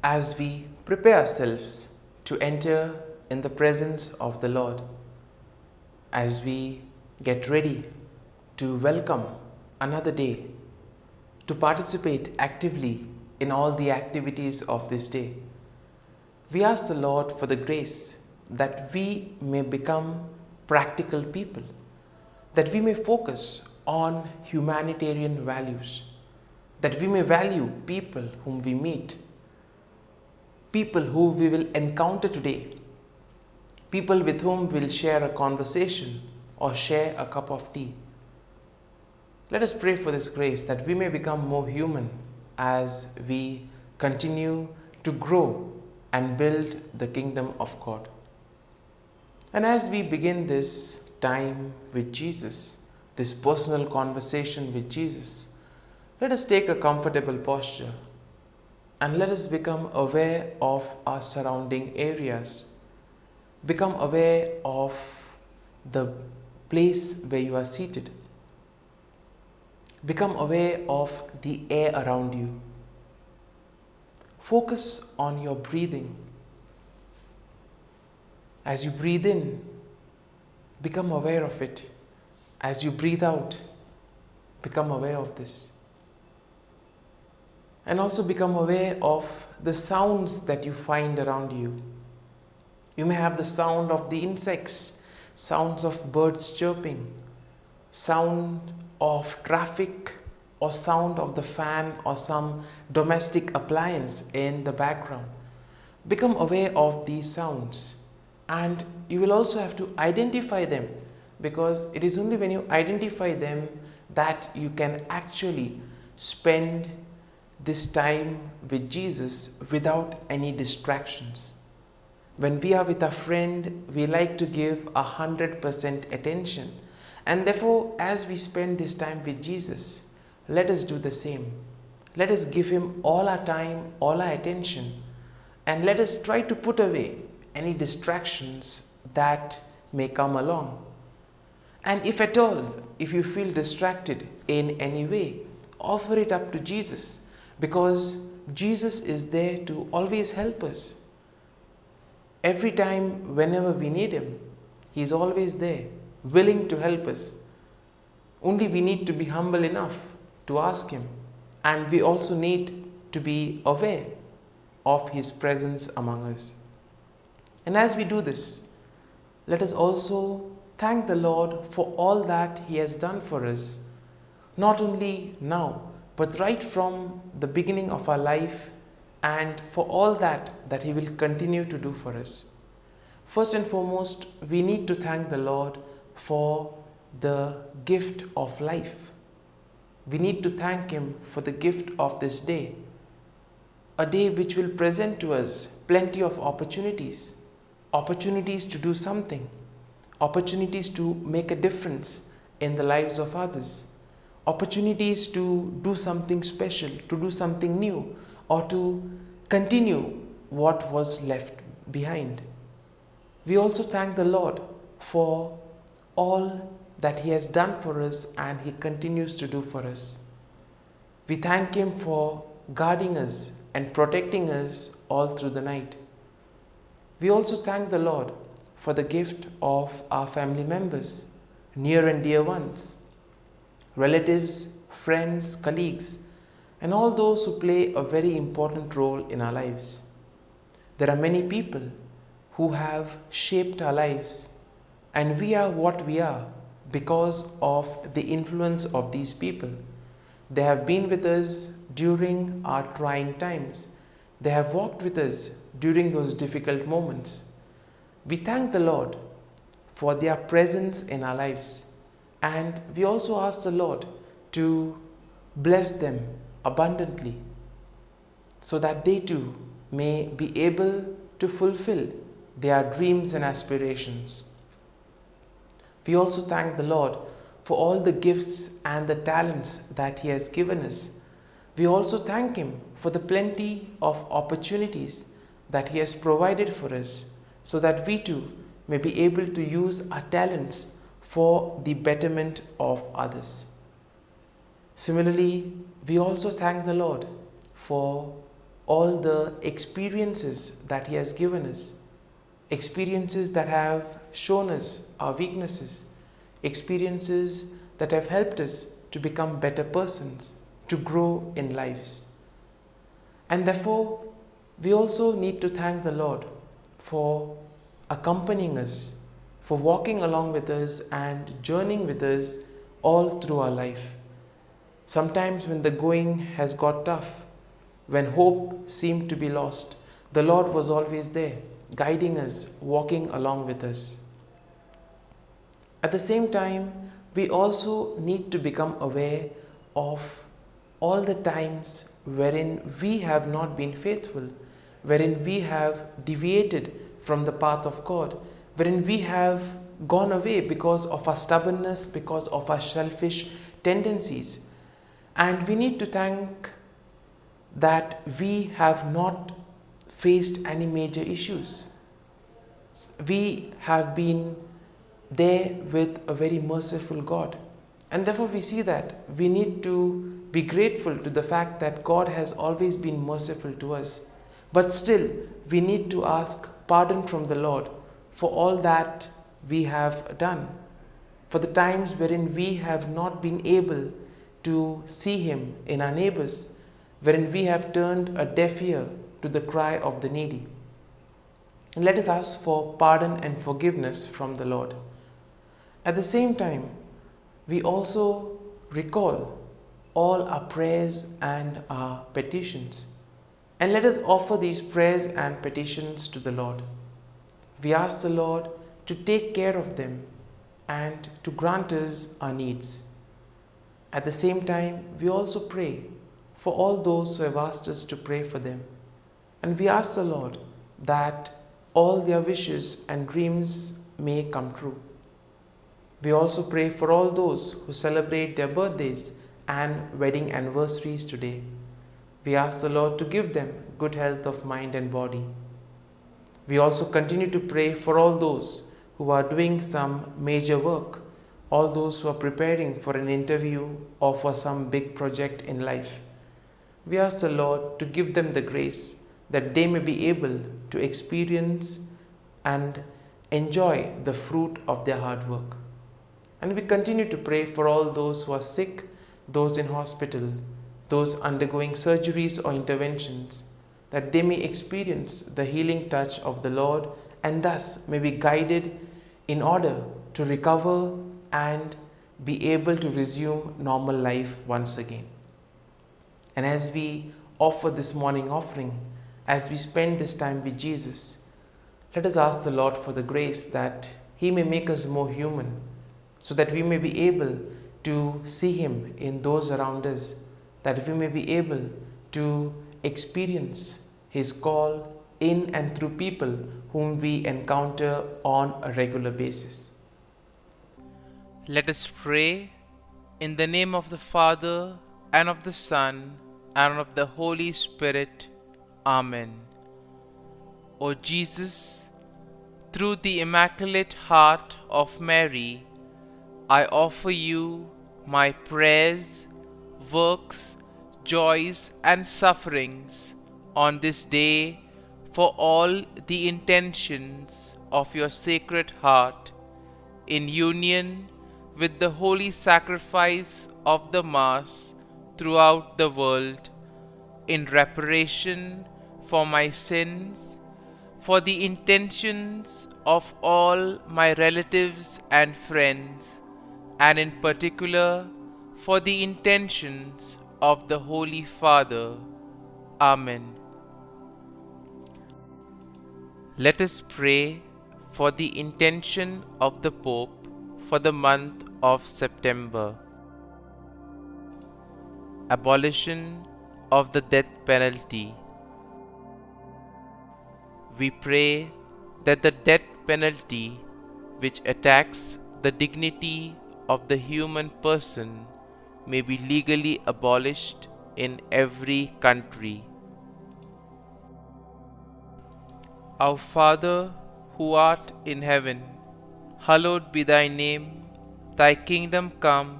as we prepare ourselves to enter in the presence of the Lord, as we get ready to welcome another day, to participate actively in all the activities of this day, we ask the Lord for the grace that we may become practical people, that we may focus on humanitarian values, that we may value people whom we meet, people who we will encounter today, people with whom we'll share a conversation or share a cup of tea. Let us pray for this grace that we may become more human as we continue to grow and build the kingdom of God. And as we begin this time with Jesus, this personal conversation with Jesus, let us take a comfortable posture and let us become aware of our surrounding areas. Become aware of the place where you are seated. Become aware of the air around you. Focus on your breathing. As you breathe in, become aware of it. As you breathe out, become aware of this. And also become aware of the sounds that you find around you. You may have the sound of the insects, sounds of birds chirping, sound of traffic, or sound of the fan or some domestic appliance in the background. Become aware of these sounds, and you will also have to identify them, because it is only when you identify them that you can actually spend this time with Jesus without any distractions. When we are with a friend, we like to give 100% attention. And therefore, as we spend this time with Jesus, let us do the same. Let us give Him all our time, all our attention, and let us try to put away any distractions that may come along. And if at all, if you feel distracted in any way, offer it up to Jesus, because Jesus is there to always help us. Every time, whenever we need Him, He is always there, willing to help us. Only we need to be humble enough to ask Him, and we also need to be aware of His presence among us. And as we do this, let us also thank the Lord for all that He has done for us, not only now, but right from the beginning of our life, and for all that He will continue to do for us. First and foremost, we need to thank the Lord for the gift of life. We need to thank Him for the gift of this day, a day which will present to us plenty of opportunities to do something, opportunities to make a difference in the lives of others, opportunities to do something special, to do something new, or to continue what was left behind. We also thank the Lord for all that He has done for us and He continues to do for us. We thank Him for guarding us and protecting us all through the night. We also thank the Lord for the gift of our family members, near and dear ones, relatives, friends, colleagues, and all those who play a very important role in our lives. There are many people who have shaped our lives, and we are what we are because of the influence of these people. They have been with us during our trying times. They have walked with us during those difficult moments. We thank the Lord for their presence in our lives, and we also ask the Lord to bless them abundantly so that they too may be able to fulfill their dreams and aspirations. We also thank the Lord for all the gifts and the talents that He has given us. We also thank Him for the plenty of opportunities that He has provided for us, so that we too may be able to use our talents for the betterment of others. Similarly, we also thank the Lord for all the experiences that He has given us, experiences that have shown us our weaknesses, experiences that have helped us to become better persons, to grow in lives. And therefore, we also need to thank the Lord for accompanying us, for walking along with us and journeying with us all through our life. Sometimes when the going has got tough, when hope seemed to be lost, the Lord was always there, guiding us, walking along with us. At the same time, we also need to become aware of all the times wherein we have not been faithful, wherein we have deviated from the path of God, wherein we have gone away because of our stubbornness, because of our selfish tendencies. And we need to thank that we have not faced any major issues. We have been there with a very merciful God. And therefore we see that we need to be grateful to the fact that God has always been merciful to us. But still, we need to ask pardon from the Lord for all that we have done, for the times wherein we have not been able to see Him in our neighbors, wherein we have turned a deaf ear to the cry of the needy. And let us ask for pardon and forgiveness from the Lord. At the same time, we also recall all our prayers and our petitions. And let us offer these prayers and petitions to the Lord. We ask the Lord to take care of them and to grant us our needs. At the same time, we also pray for all those who have asked us to pray for them. And we ask the Lord that all their wishes and dreams may come true. We also pray for all those who celebrate their birthdays and wedding anniversaries today. We ask the Lord to give them good health of mind and body. We also continue to pray for all those who are doing some major work, all those who are preparing for an interview or for some big project in life. We ask the Lord to give them the grace that they may be able to experience and enjoy the fruit of their hard work. And we continue to pray for all those who are sick, those in hospital, those undergoing surgeries or interventions, that they may experience the healing touch of the Lord and thus may be guided in order to recover and be able to resume normal life once again. And as we offer this morning offering, as we spend this time with Jesus, let us ask the Lord for the grace that He may make us more human, so that we may be able to see Him in those around us, that we may be able to experience His call in and through people whom we encounter on a regular basis. Let us pray in the name of the Father, and of the Son, and of the Holy Spirit. Amen. O Jesus, through the Immaculate Heart of Mary, I offer you my prayers, works, joys, and sufferings on this day for all the intentions of your Sacred Heart, in union with the holy sacrifice of the Mass throughout the world, in reparation for my sins, for the intentions of all my relatives and friends, and in particular for the intentions of the Holy Father. Amen. Let us pray for the intention of the Pope for the month of September. Abolition of the death penalty. We pray that the death penalty, which attacks the dignity of the human person, may be legally abolished in every country. Our Father, who art in heaven, hallowed be thy name. Thy kingdom come,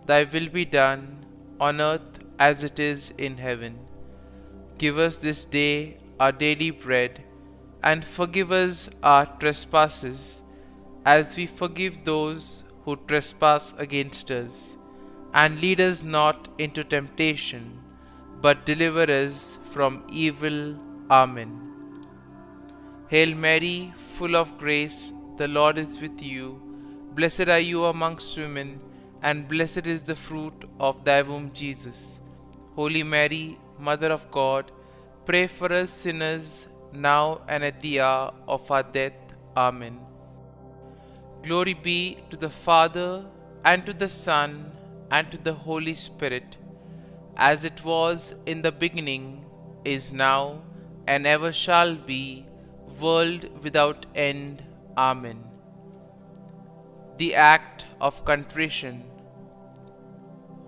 thy will be done, on earth as it is in heaven. Give us this day our daily bread, and forgive us our trespasses, as we forgive those who trespass against us. And lead us not into temptation, but deliver us from evil. Amen. Hail Mary, full of grace, the Lord is with you. Blessed are you amongst women, and blessed is the fruit of thy womb, Jesus. Holy Mary, Mother of God, pray for us sinners, now and at the hour of our death. Amen. Glory be to the Father, and to the Son, and to the Holy Spirit, as it was in the beginning, is now, and ever shall be, world without end. Amen. The Act of Contrition.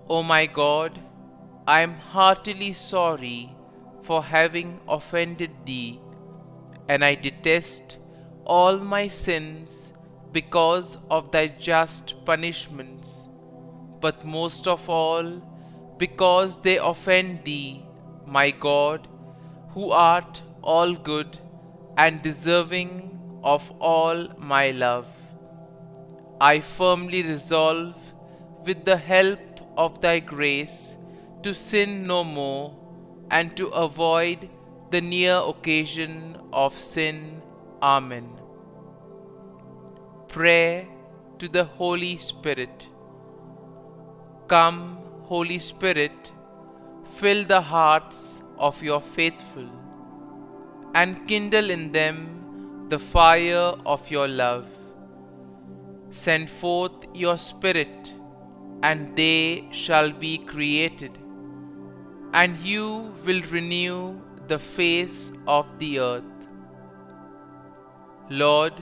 O my God, I am heartily sorry for having offended thee, and I detest all my sins because of thy just punishments, but most of all because they offend thee, my God, who art all good and deserving of all my love. I firmly resolve, with the help of thy grace, to sin no more, and to avoid the near occasion of sin. Amen. Prayer to the Holy Spirit. Come, Holy Spirit, fill the hearts of your faithful, and kindle in them the fire of your love. Send forth your Spirit, and they shall be created, and you will renew the face of the earth. Lord,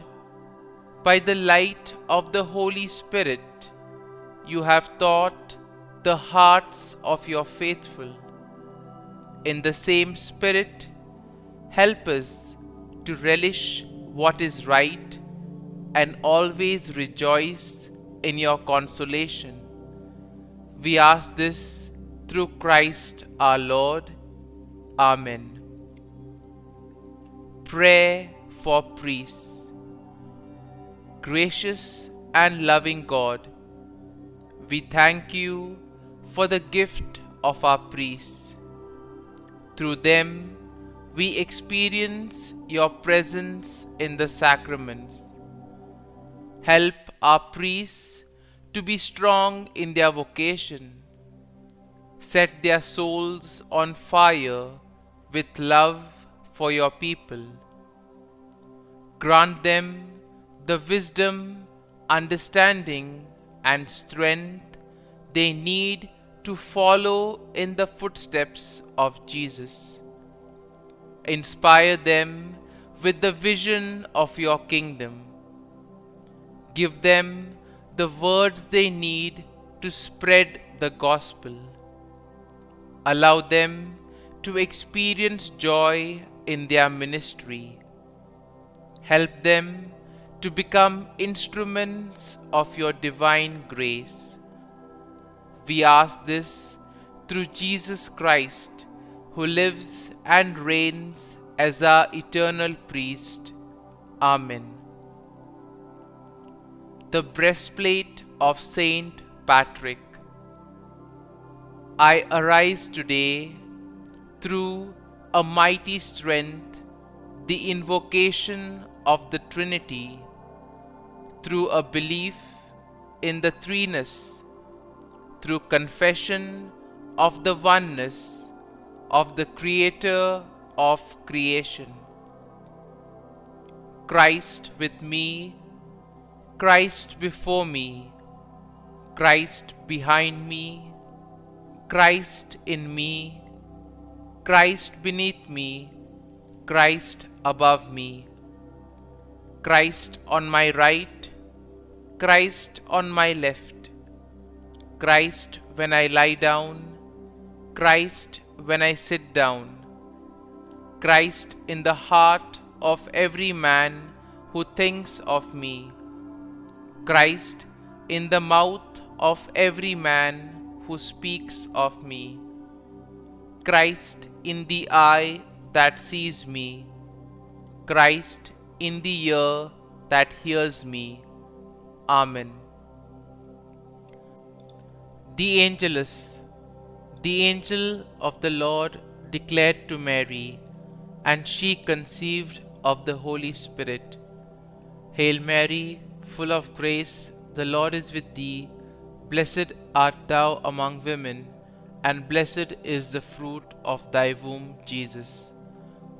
by the light of the Holy Spirit, you have taught the hearts of your faithful. In the same Spirit, help us to relish what is right and always rejoice in your consolation. We ask this through Christ our Lord. Amen. Prayer for priests. Gracious and loving God, we thank you for the gift of our priests. Through them, we experience your presence in the sacraments. Help our priests to be strong in their vocation. Set their souls on fire with love for your people. Grant them the wisdom, understanding, and strength they need to follow in the footsteps of Jesus. Inspire them with the vision of your kingdom. Give them the words they need to spread the gospel. Allow them to experience joy in their ministry. Help them to become instruments of your divine grace. We ask this through Jesus Christ, who lives and reigns as our eternal priest. Amen. The breastplate of Saint Patrick. I arise today through a mighty strength, the invocation of the Trinity, through a belief in the threeness, through confession of the oneness of the Creator of creation. Christ with me, Christ before me, Christ behind me, Christ in me, Christ beneath me, Christ above me, Christ on my right, Christ on my left, Christ when I lie down, Christ when I sit down, Christ in the heart of every man who thinks of me, Christ in the mouth of every man who speaks of me. Christ in the eye that sees me, Christ in the ear that hears me. Amen. The Angelus. The angel of the Lord declared to Mary, and she conceived of the Holy Spirit. Hail Mary, full of grace, the Lord is with thee. Blessed art thou among women, and blessed is the fruit of thy womb, Jesus.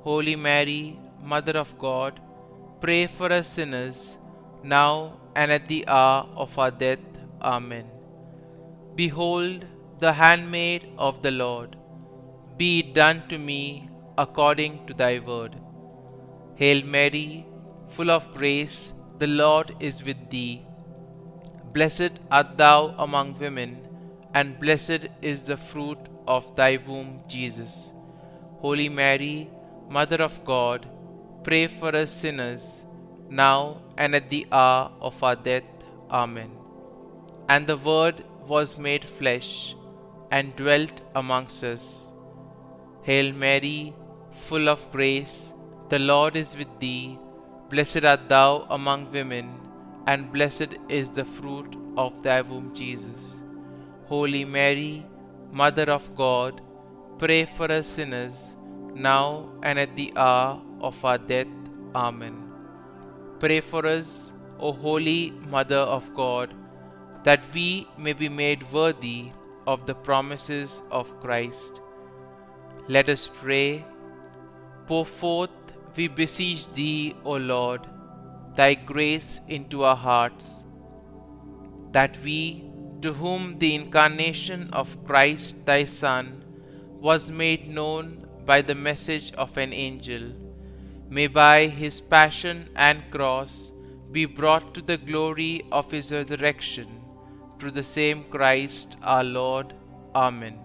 Holy Mary, Mother of God, pray for us sinners, now and at the hour of our death. Amen. Behold, the handmaid of the Lord. Be it done to me according to thy word. Hail Mary, full of grace, the Lord is with thee. Blessed art thou among women, and blessed is the fruit of thy womb, Jesus. Holy Mary, Mother of God, pray for us sinners, now and at the hour of our death. Amen. And the Word was made flesh, and dwelt amongst us. Hail Mary, full of grace, the Lord is with thee. Blessed art thou among women, and blessed is the fruit of thy womb, Jesus. Holy Mary, Mother of God, pray for us sinners, now and at the hour of our death. Amen. Pray for us, O Holy Mother of God, that we may be made worthy of the promises of Christ. Let us pray. Pour forth, we beseech thee, O Lord, thy grace into our hearts, that we, to whom the incarnation of Christ thy Son was made known by the message of an angel, may by his passion and cross be brought to the glory of his resurrection, through the same Christ our Lord. Amen.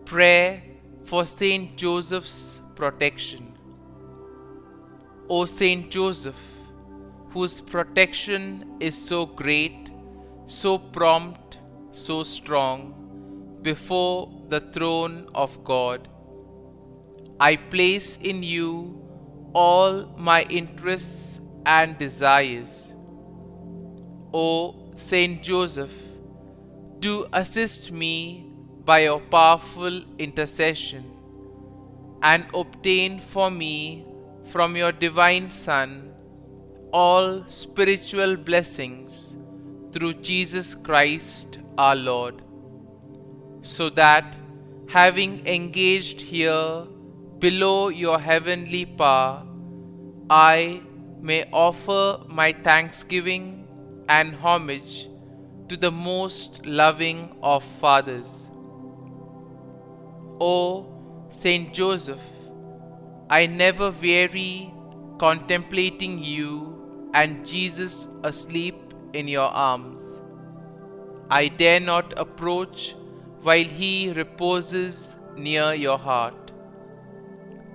Prayer for Saint Joseph's protection. O Saint Joseph, whose protection is so great, so prompt, so strong, before the throne of God, I place in you all my interests and desires. O Saint Joseph, do assist me by your powerful intercession, and obtain for me from your divine Son all spiritual blessings through Jesus Christ our Lord, so that, having engaged here below your heavenly power, I may offer my thanksgiving and homage to the most loving of fathers. O Saint Joseph, I never weary contemplating you and Jesus asleep in your arms. I dare not approach while he reposes near your heart.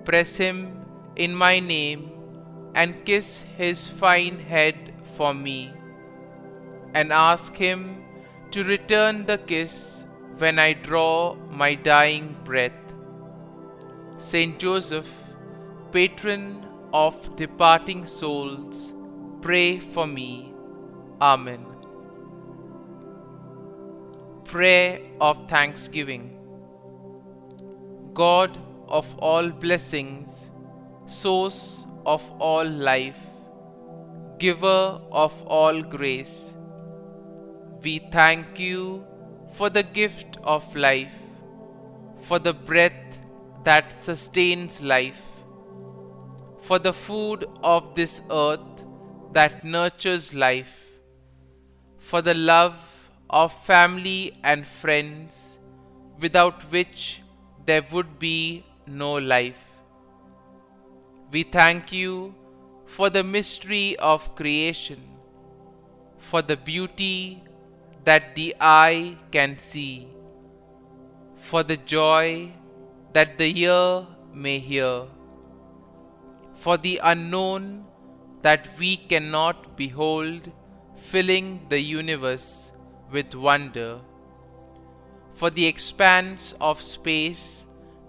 Press him in my name and kiss his fine head for me, and ask him to return the kiss when I draw my dying breath. Saint Joseph, patron of departing souls, pray for me. Amen. Prayer of Thanksgiving. God of all blessings, source of all life, giver of all grace, we thank you for the gift of life, for the breath that sustains life, for the food of this earth that nurtures life, for the love of family and friends, without which there would be no life. We thank you for the mystery of creation, for the beauty that the eye can see, for the joy that the ear may hear, for the unknown that we cannot behold, filling the universe with wonder, for the expanse of space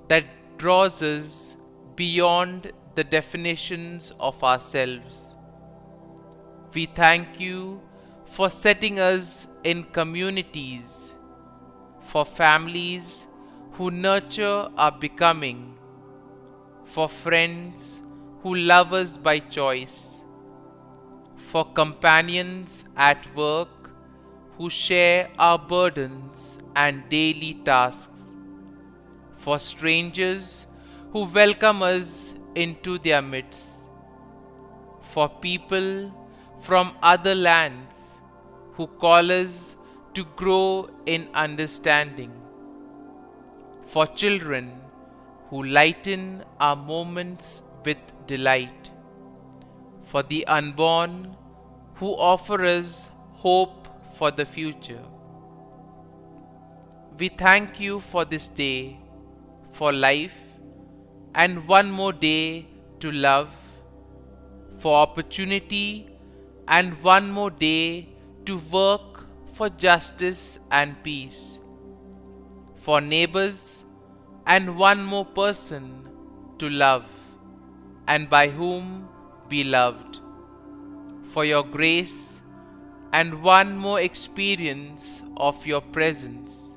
that draws us beyond the definitions of ourselves. We thank you for setting us in communities, for families who nurture our becoming, for friends who love us by choice, for companions at work who share our burdens and daily tasks, for strangers who welcome us into their midst, for people from other lands who call us to grow in understanding, for children who lighten our moments with delight, for the unborn who offer us hope for the future. We thank you for this day, for life, and one more day to love, for opportunity, and one more day to work for justice and peace, for neighbors, and one more person to love, and by whom be loved, for your grace, and one more experience of your presence,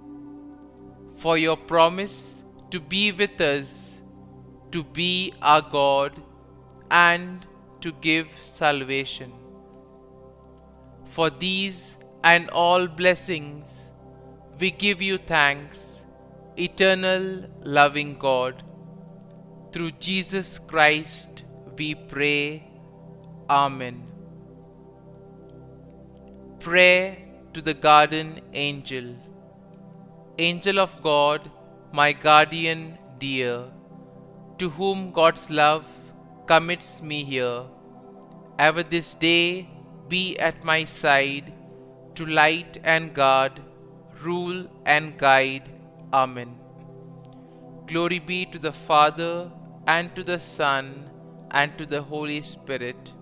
for your promise to be with us, to be our God, and to give salvation. For these and all blessings, we give you thanks, eternal loving God. Through Jesus Christ we pray. Amen. Prayer to the Guardian Angel. Angel of God, my guardian dear, to whom God's love commits me here, ever this day be at my side, to light and guard, rule and guide. Amen. Glory be to the Father, and to the Son, and to the Holy Spirit,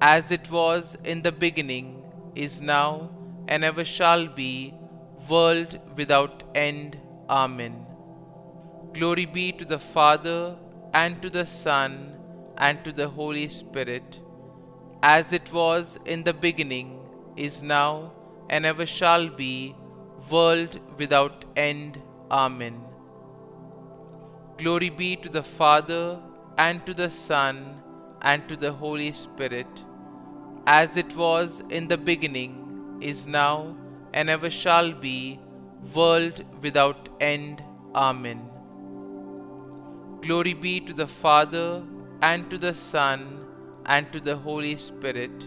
as it was in the beginning, is now, and ever shall be, world without end. Amen. Glory be to the Father, and to the Son, and to the Holy Spirit, as it was in the beginning, is now, and ever shall be, world without end. Amen. Glory be to the Father, and to the Son, and to the Holy Spirit, as it was in the beginning, is now, and ever shall be, world without end. Amen. Glory be to the Father, and to the Son, and to the Holy Spirit,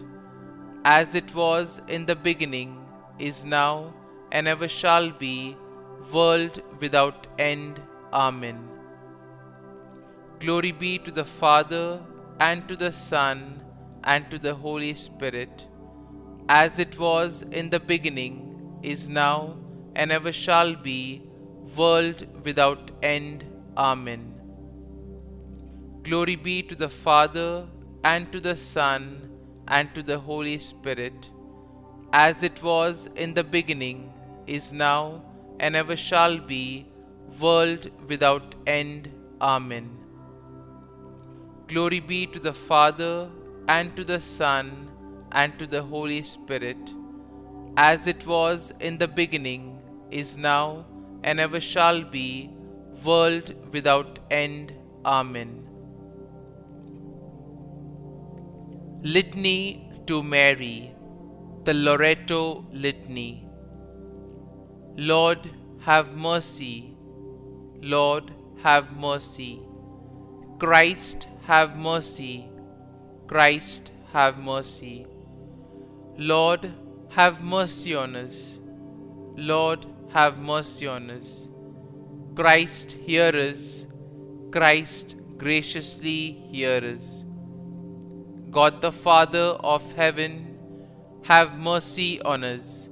as it was in the beginning, is now, and ever shall be, world without end. Amen. Glory be to the Father, and to the Son, and to the Holy Spirit, as it was in the beginning, is now, and ever shall be, world without end. Amen. Glory be to the Father, and to the Son, and to the Holy Spirit, as it was in the beginning, is now, and ever shall be, world without end. Amen. Glory be to the Father, and to the Son, and to the Holy Spirit, as it was in the beginning, is now, and ever shall be, world without end. Amen. Litany to Mary, the LORETO Litany. Lord, have mercy. Lord, have mercy. Christ, have mercy. Christ, have mercy. Lord, have mercy on us. Lord, have mercy on us. Christ, hear us. Christ, graciously hear us. God the Father of heaven, have mercy on us.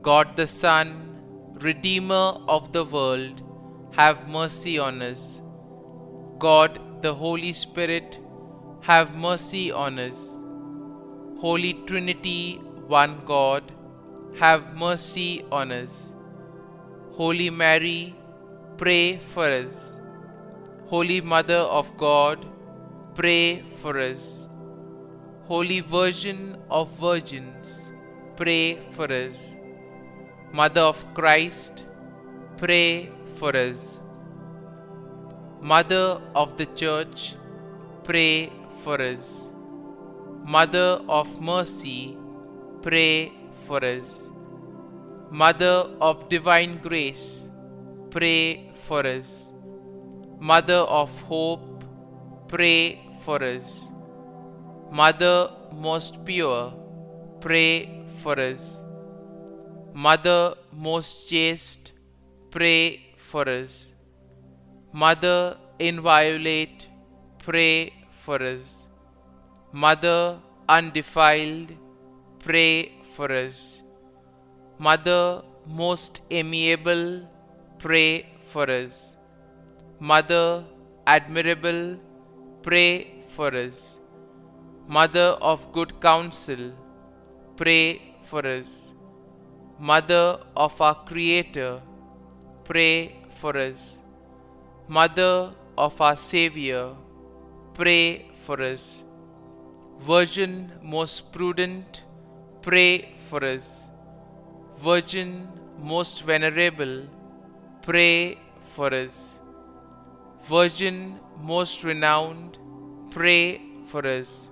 God the Son, Redeemer of the world, have mercy on us. God the Holy Spirit, have mercy on us. Holy Trinity, one God, have mercy on us. Holy Mary, pray for us. Holy Mother of God, pray for us. Holy Virgin of Virgins, pray for us. Mother of Christ, pray for us. Mother of the Church, pray for us. Mother of Mercy, pray for us. Mother of Divine Grace, pray for us. Mother of Hope, pray for us. Mother most pure, pray for us. Mother most chaste, pray for us. Mother inviolate, pray for us. Mother undefiled, pray for us. Mother most amiable, pray for us. Mother admirable, pray for us. Mother of good counsel, pray for us. Mother of our Creator, pray for us. Mother of our Savior, pray for us. Virgin most prudent, pray for us. Virgin most venerable, pray for us. Virgin most renowned, pray for us.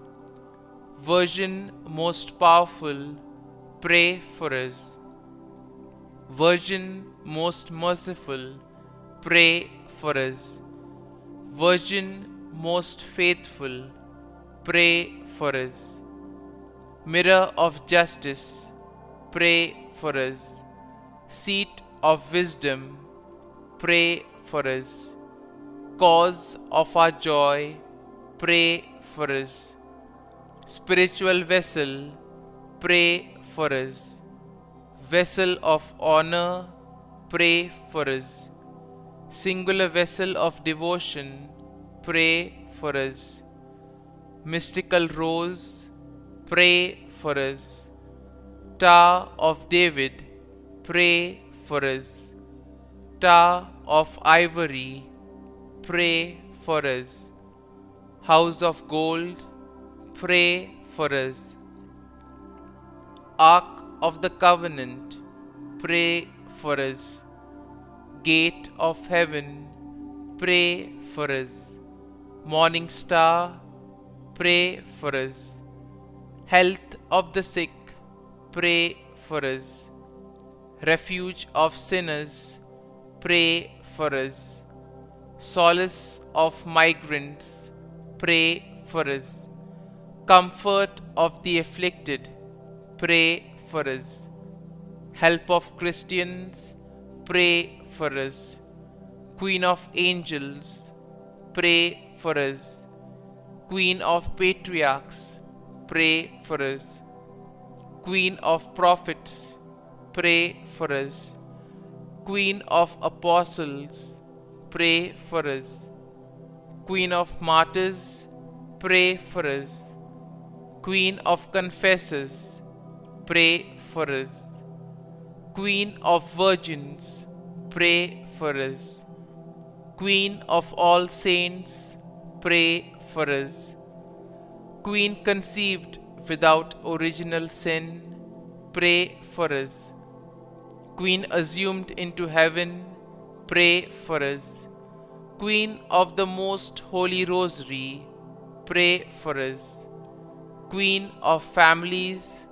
Virgin most powerful, pray for us. Virgin most merciful, pray for us. Virgin most faithful, pray for us. Mirror of justice, pray for us. Seat of wisdom, pray for us. Cause of our joy, pray for us. Spiritual vessel, pray for us. Vessel of honor, pray for us. Singular vessel of devotion, pray for us. Mystical rose, pray for us. Tower of David, pray for us. Tower of ivory, pray for us. House of gold, pray for us. Ark of the Covenant, pray for us. Gate of heaven, pray for us. Morning star, pray for us. Health of the sick, pray for us. Refuge of sinners, pray for us. Solace of migrants, pray for us. Comfort of the afflicted, pray for us. Help of Christians, pray for us. Queen of angels, pray for us. Queen of patriarchs, pray for us. Queen of prophets, pray for us. Queen of apostles, pray for us. Queen of martyrs, pray for us. Queen of confessors, pray for us. Queen of virgins, pray for us. Queen of all saints, pray for us. Queen conceived without original sin, pray for us. Queen assumed into heaven, pray for us. Queen of the Most Holy Rosary, pray for us. Queen of families,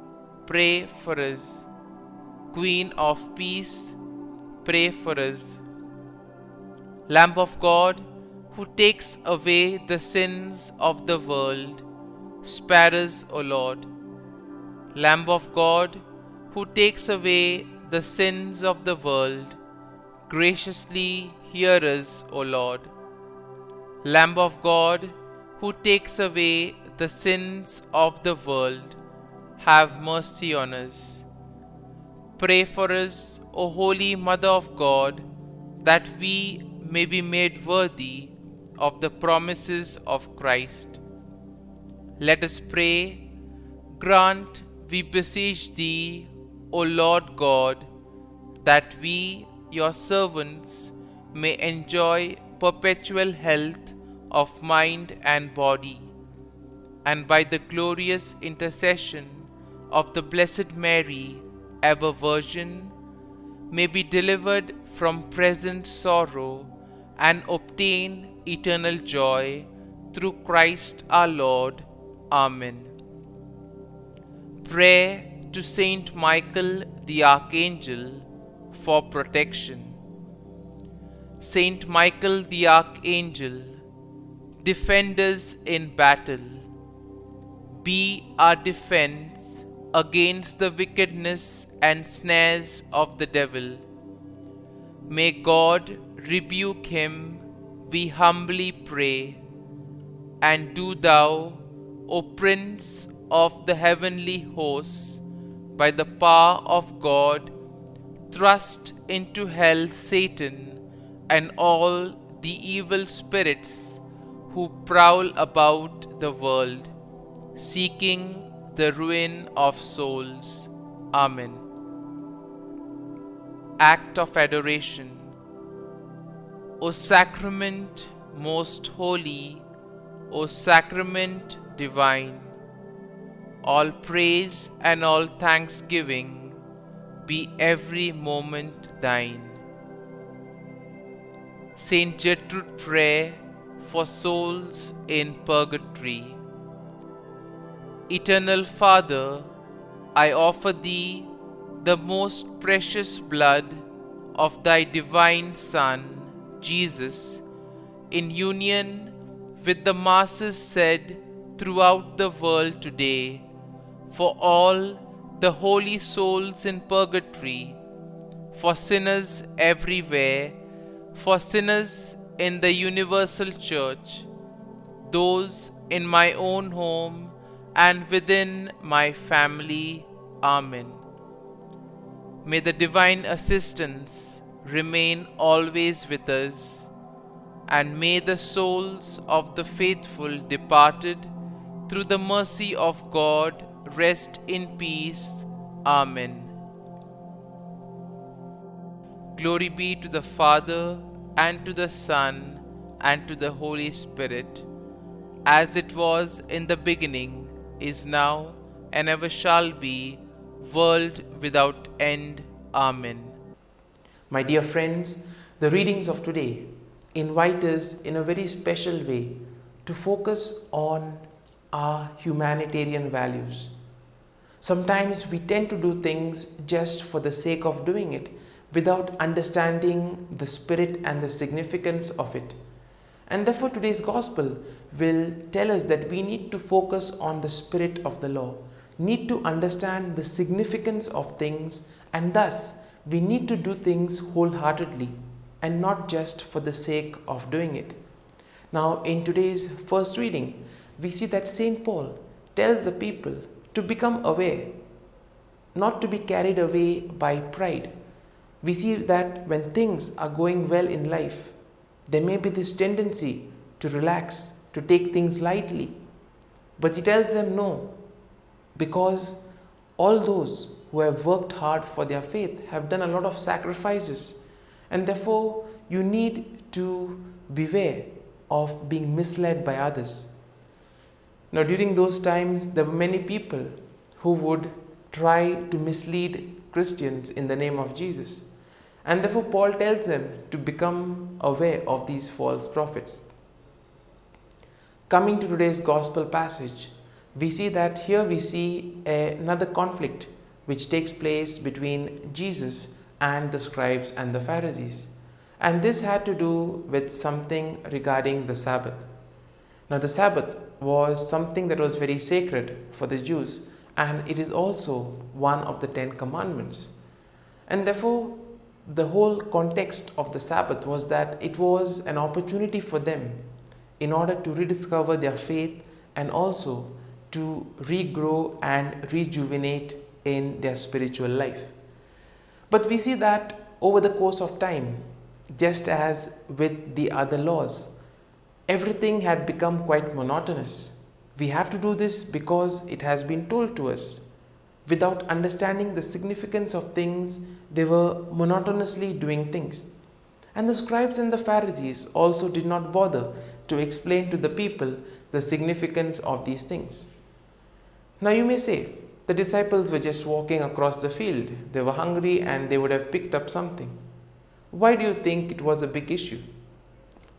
pray for us. Queen of peace, pray for us. Lamb of God, who takes away the sins of the world, spare us, O Lord. Lamb of God, who takes away the sins of the world, graciously hear us, O Lord. Lamb of God, who takes away the sins of the world, have mercy on us. Pray for us, O Holy Mother of God, that we may be made worthy of the promises of Christ. Let us pray. Grant, we beseech Thee, O Lord God, that we, your servants may enjoy perpetual health of mind and body, and by the glorious intercession of the Blessed Mary, ever Virgin, may be delivered from present sorrow and obtain eternal joy through Christ our Lord. Amen. Prayer to Saint Michael the Archangel for protection. Saint Michael the Archangel, defend us in battle. Be our defense against the wickedness and snares of the devil. May God rebuke him, we humbly pray. And do thou, O Prince of the heavenly hosts, by the power of God, thrust into hell Satan and all the evil spirits who prowl about the world, seeking the ruin of souls. Amen. Act of Adoration. O Sacrament most holy, O Sacrament divine, all praise and all thanksgiving be every moment thine. Saint Gertrude prayer for souls in purgatory. Eternal Father, I offer Thee the most precious blood of Thy divine Son, Jesus, in union with the masses said throughout the world today, for all the holy souls in purgatory, for sinners everywhere, for sinners in the universal church, those in my own home and within my family. Amen. May the divine assistance remain always with us, and may the souls of the faithful departed through the mercy of God rest in peace. Amen. Glory be to the Father, and to the Son, and to the Holy Spirit, as it was in the beginning, is now, and ever shall be, world without end. Amen. My dear friends, the readings of today invite us in a very special way to focus on our humanitarian values. Sometimes we tend to do things just for the sake of doing it without understanding the spirit and the significance of it. And therefore today's gospel will tell us that we need to focus on the spirit of the law, need to understand the significance of things, and thus we need to do things wholeheartedly and not just for the sake of doing it. Now in today's first reading, we see that St. Paul tells the people to become aware, not to be carried away by pride. We see that when things are going well in life, there may be this tendency to relax, to take things lightly. But he tells them no, because all those who have worked hard for their faith have done a lot of sacrifices, and therefore you need to beware of being misled by others. Now during those times there were many people who would try to mislead Christians in the name of Jesus, and therefore Paul tells them to become aware of these false prophets. Coming to today's gospel passage, we see that here we see another conflict which takes place between Jesus and the scribes and the Pharisees. And this had to do with something regarding the Sabbath. Now the Sabbath was something that was very sacred for the Jews, and it is also one of the 10 commandments. And therefore the whole context of the Sabbath was that it was an opportunity for them in order to rediscover their faith and also to regrow and rejuvenate in their spiritual life. But we see that over the course of time, just as with the other laws, everything had become quite monotonous. We have to do this because it has been told to us. Without understanding the significance of things, they were monotonously doing things. And the scribes and the Pharisees also did not bother to explain to the people the significance of these things. Now you may say, the disciples were just walking across the field. They were hungry and they would have picked up something. Why do you think it was a big issue?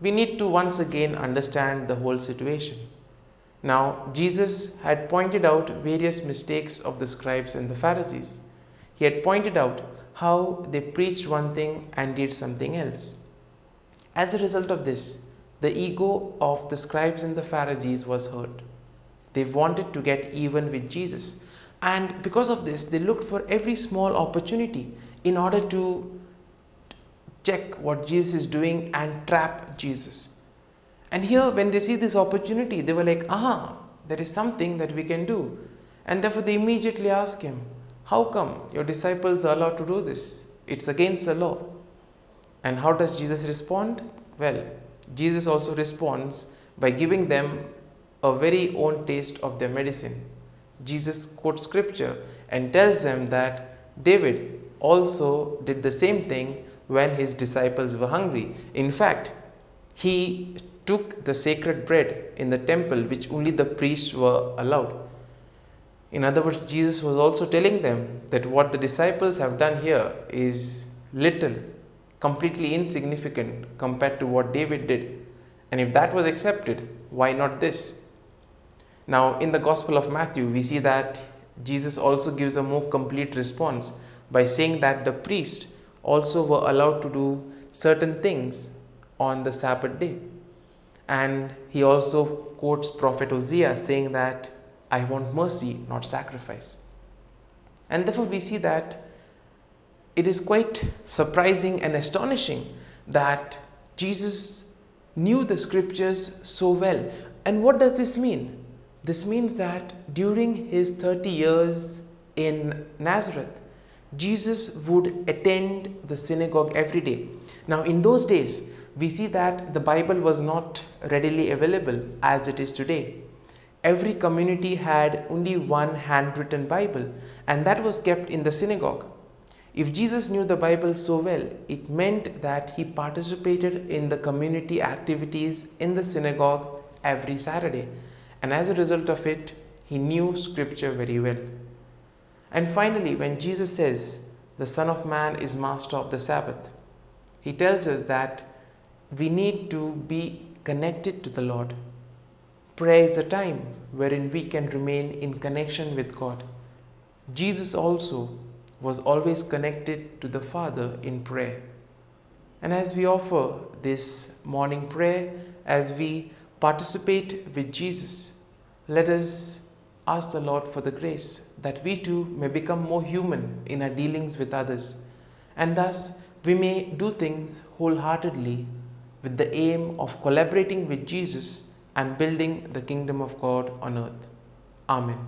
We need to once again understand the whole situation. Now, Jesus had pointed out various mistakes of the scribes and the Pharisees. He had pointed out how they preached one thing and did something else. As a result of this, the ego of the scribes and the Pharisees was hurt. They wanted to get even with Jesus. And because of this, they looked for every small opportunity in order to check what Jesus is doing and trap Jesus. And here, when they see this opportunity, they were like, there is something that we can do. And therefore, they immediately ask him, how come your disciples are allowed to do this? It's against the law. And how does Jesus respond? Well, Jesus also responds by giving them a very own taste of their medicine. Jesus quotes scripture and tells them that David also did the same thing when his disciples were hungry. In fact, he took the sacred bread in the temple, which only the priests were allowed. In other words, Jesus was also telling them that what the disciples have done here is little, completely insignificant compared to what David did. And if that was accepted, why not this? Now, in the Gospel of Matthew, we see that Jesus also gives a more complete response by saying that the priests also were allowed to do certain things on the Sabbath day. And he also quotes Prophet Hosea saying that, I want mercy, not sacrifice. And therefore we see that it is quite surprising and astonishing that Jesus knew the scriptures so well. And what does this mean? This means that during his 30 years in Nazareth, Jesus would attend the synagogue every day. Now, in those days, we see that the Bible was not readily available as it is today. Every community had only one handwritten Bible, and that was kept in the synagogue. If Jesus knew the Bible so well, it meant that he participated in the community activities in the synagogue every Saturday. And as a result of it, he knew scripture very well. And finally, when Jesus says, the Son of Man is master of the Sabbath, he tells us that we need to be connected to the Lord. Prayer is a time wherein we can remain in connection with God. Jesus also was always connected to the Father in prayer. And as we offer this morning prayer, as we participate with Jesus, let us ask the Lord for the grace that we too may become more human in our dealings with others, and thus we may do things wholeheartedly with the aim of collaborating with Jesus and building the kingdom of God on earth. Amen.